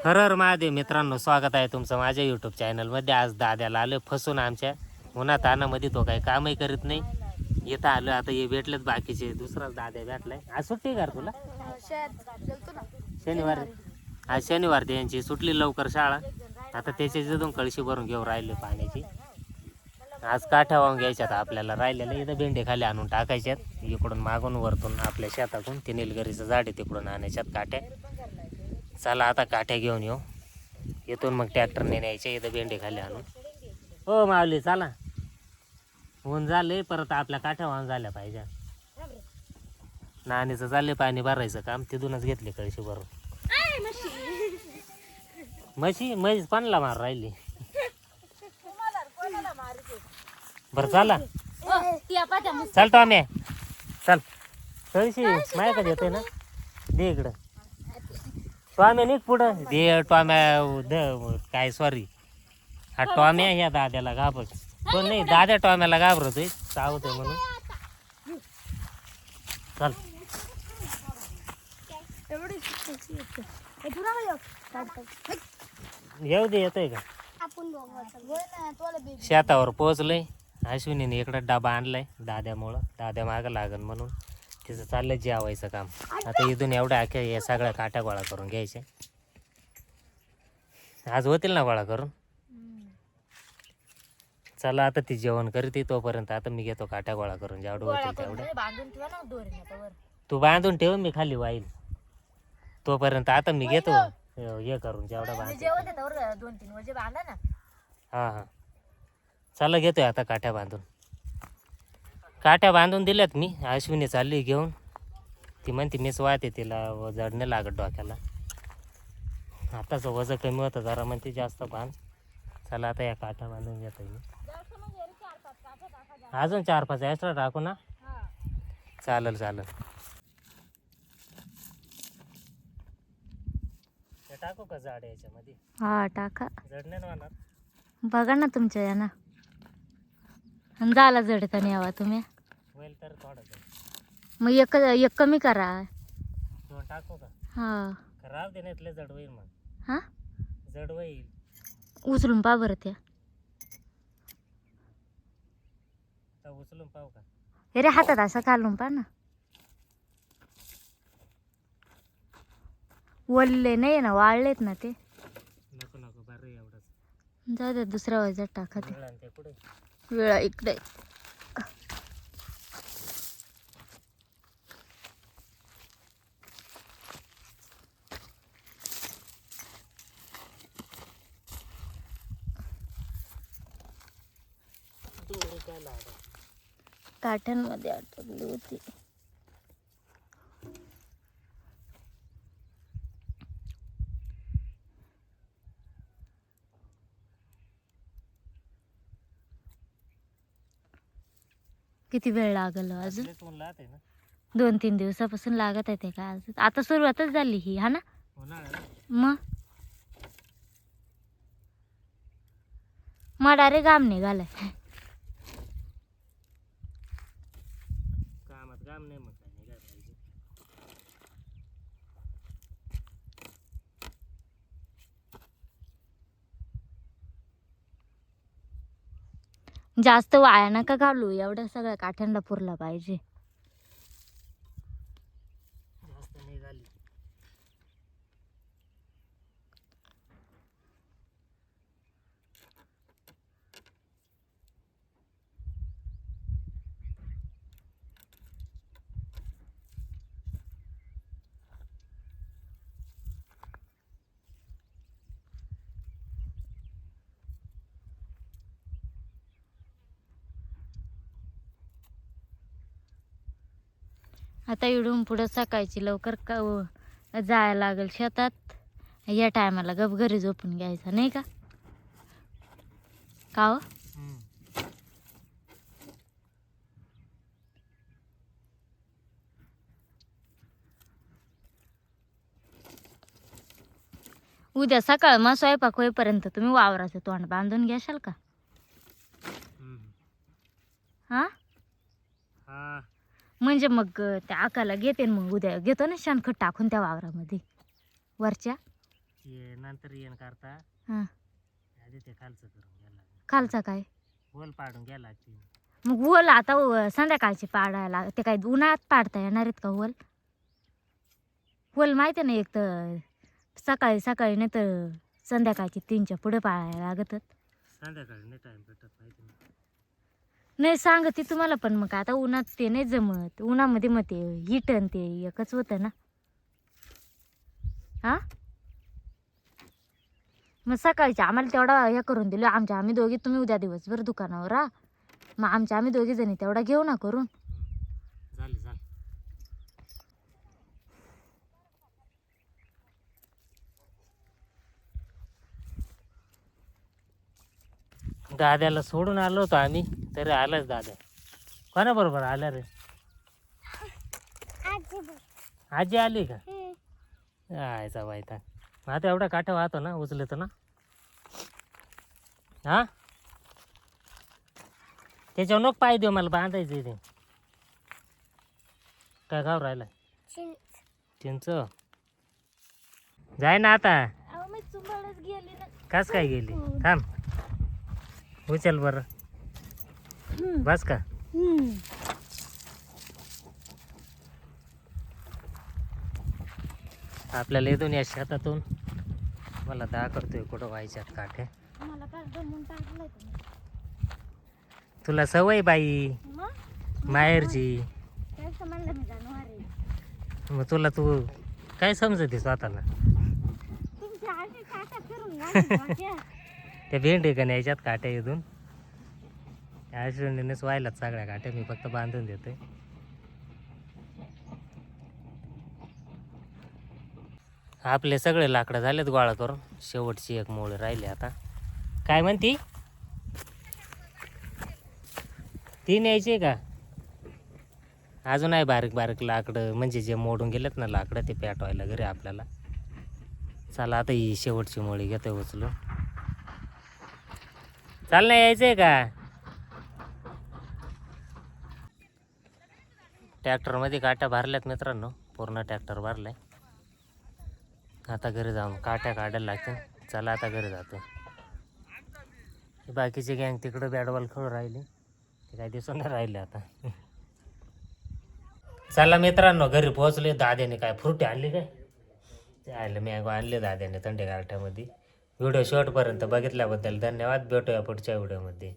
हर हर महादेव मित्रांनो, स्वागत आहे तुमचं माझ्या यूट्यूब चॅनलमध्ये. आज दाद्याला आलं फसून आमच्या उन्हात तानामध्ये. तो काही कामही करीत नाही. इथं आलं आता हे भेटलेत बाकीचे. दुसराच दाद्या भेटलाय. आज सुट्टी कर तुला शनिवार. आज शनिवार त्यांची सुटली लवकर शाळा. आता त्याचे तिथून कळशी भरून घेऊन राहिले पाण्याची. आज काठ्या वाहून घ्यायच्यात आपल्याला. राहिलेल्या इथं भेंडे खाली आणून टाकायच्यात. इकडून मागून वरतून आपल्या शेतातून ते निलगिरीचं झाड आहे तिकडून आणायच्यात काठ्या. चला आता काठ्या घेऊन येऊ. इथून मग ट्रॅक्टरने न्यायचे. इथं भेंडे खाली आणून. हो माऊली चला. ऊन झाले परत आपल्या काठ्या वाहून झाल्या पाहिजे. नाणीचं चालले पाणी भरायचं काम. तिथूनच घेतले कळशी भरून. म्हशी पाणला मार राहिली. बरं चला चालतो आम्ही. चल कळशी माझ्याकडे येते ना. दे इकडं. टॉम्या निघ पुढं. दे टॉम्या काय सॉरी. हा टॉम्या ह्या दाद्याला घाबरत. पण नाही दाद्या टॉम्याला घाबरतोय चावतोय म्हणून. चल येऊ दे. येतोय का. शेतावर पोहोचलंय. अश्विनीने इकडं डबा आणलाय दाद्यामुळं. दाद्या मागं लागन म्हणून तिचं चाललंय जेवायचं काम. आता इथून एवढ्या अख्या या सगळ्या काट्या गोळा करून घ्यायच्या. आज होतील ना गोळा करून. चला आता ती जेवण करते तोपर्यंत आता मी घेतो काट्या गोळा करून. जेवढं होतील तेवढं तू बांधून ठेव. मी खाली वाईल तोपर्यंत. आता मी घेतो हे करून जेवढा बांध. हा हा चला घेतोय आता काठ्या बांधून. काठ्या बांधून दिल्यात मी. अश्विनी चालली घेऊन. ती म्हणते मीच वाहते. तिला जड नाही लागत डोक्याला. आताच वजन कमी होतं जरा म्हणते जास्त बांध. चला आता या काठ्या बांधून घेतोय मी. अजून 4-5 एक्स्ट्रा टाकू ना. चालेल चालेल. टाकू का झाड याच्यामध्ये. हा टाका. जड नाही होणार. बघा ना तुमच्या यानं. झाला जडताना यावा तुम्ही. होईल तर थोडं. मग एक कमी करा. दोन टाकू का. हा राव देण्यातले जड होईल मग. हा जड होईल. उचलून पा बरं त्या. उचलून पाहू का. अरे हातात असं घालून पा ना. वळले नाही ना. वाळलेत ना ते. नको नको बरं एवढंच. जाऊ दे दुसऱ्या वजात टाका ते. ते कुठे. वेळा इकडे. काठ्यांमध्ये अटकली होती. किती वेळ लागल अजून. 2-3 दिवसापासून लागत आहे ते का. आता सुरुवातच झाली ही हा ना. मग मडारे घाम निघालाय. कामात काम नाही मग काय निघाय पाहिजे. जास्त वाया नका घालू. एवढ्या सगळ्या काठ्यांना पुरला पाहिजे. जास्त नाही झाली. आता इडून पुढं सकाळची लवकर जायला लागेल शेतात. या टायमाला गप घरी झोपून घ्यायचं नाही का. का हो. उद्या सकाळ मग स्वयंपाक होईपर्यंत तुम्ही वावराचं तोंड बांधून घ्याल का. हा म्हणजे मग त्या आकाला घेते. मग उद्या घेतो ना शेणखत टाकून त्या वावरामध्ये वरच्या. ये नंतर येण करता हा आधी ते खालचं करून घ्यायला लागेल. खालचा काय वल पाडून घ्यायला लागते. मग वल आता संध्याकाळची पाडायला ते काय उन्हाळ्यात पाडता येणार आहेत का वल? वल माहिती ना, एक तर सकाळी सकाळी नाही तर संध्याकाळची 3च्या पुढे पाळायला लागत. संध्याकाळी नाही टाइम भेटत माहिती नाही. नाही सांगते तुम्हाला, पण मग आता उन्हात ते नाही जमत. उन्हामध्ये मग ते हिटन ते एकच होतं ना. हा मग सकाळची आम्हाला तेवढा हे करून दिलं आम्ही दोघी. तुम्ही उद्या दिवसभर दुकानावर राहा, मग आम्ही दोघी जणी तेवढा घेऊ ना करून. झालं झालं. दाद्याला सोडून आलो होतो आम्ही, तरी आलाच दाद्या. कोणाबरोबर आला रे? आजी आली का? आयचा बायता. आता एवढा काठा वाहतो ना, उचलतो ना. हा त्याच्यावर नको पाय देऊ, मला बांधायचं ते. काय खाऊ राहिला? चिंच. जाय ना आता. कस काय गेली? थांब उचल बर. बस का? आपल्याला इथून या शेतातून मला दाखवतोय कुठं व्हायच्यात काठे. तुला सवय बाई माहेरची, मग तुला तू काय समजते स्वतःला? त्या भेंडी का न्यायच्यात काट्या इथून अश्विनीनेच व्हायलाच सगळ्या काट्या. मी फक्त बांधून देतोय. आपले सगळे लाकडं झालेत गोळा करून. शेवटची एक मोळ राहिली आता. काय म्हणती? ती न्यायची का? अजून आहे बारीक बारीक लाकडं, म्हणजे जे मोडून गेलेत ना लाकडं, ते पेटवायला घरी आपल्याला. चला आता ही शेवटची मोळी घेतोय उचलून. चाल नाही यायचंय का? ट्रॅक्टरमध्ये काट्या भरल्यात मित्रांनो, पूर्ण ट्रॅक्टर भरलाय. आता घरी जाऊन काट्या काढायला लागतील. चला आता घरी जातो. बाकीची गँग तिकडं बॅट बॉल खेळून राहिली, ते काही दिसून नाही राहिले आता. चला मित्रांनो घरी पोहोचले. दाद्याने काय फ्रूट आणले काय? चालेल मॅंगो आणले दाद्याने थंडी गारठ्यामध्ये. व्हिडिओ शेवटपर्यंत बघितल्याबद्दल धन्यवाद. भेटूया पुढच्या व्हिडिओमध्ये.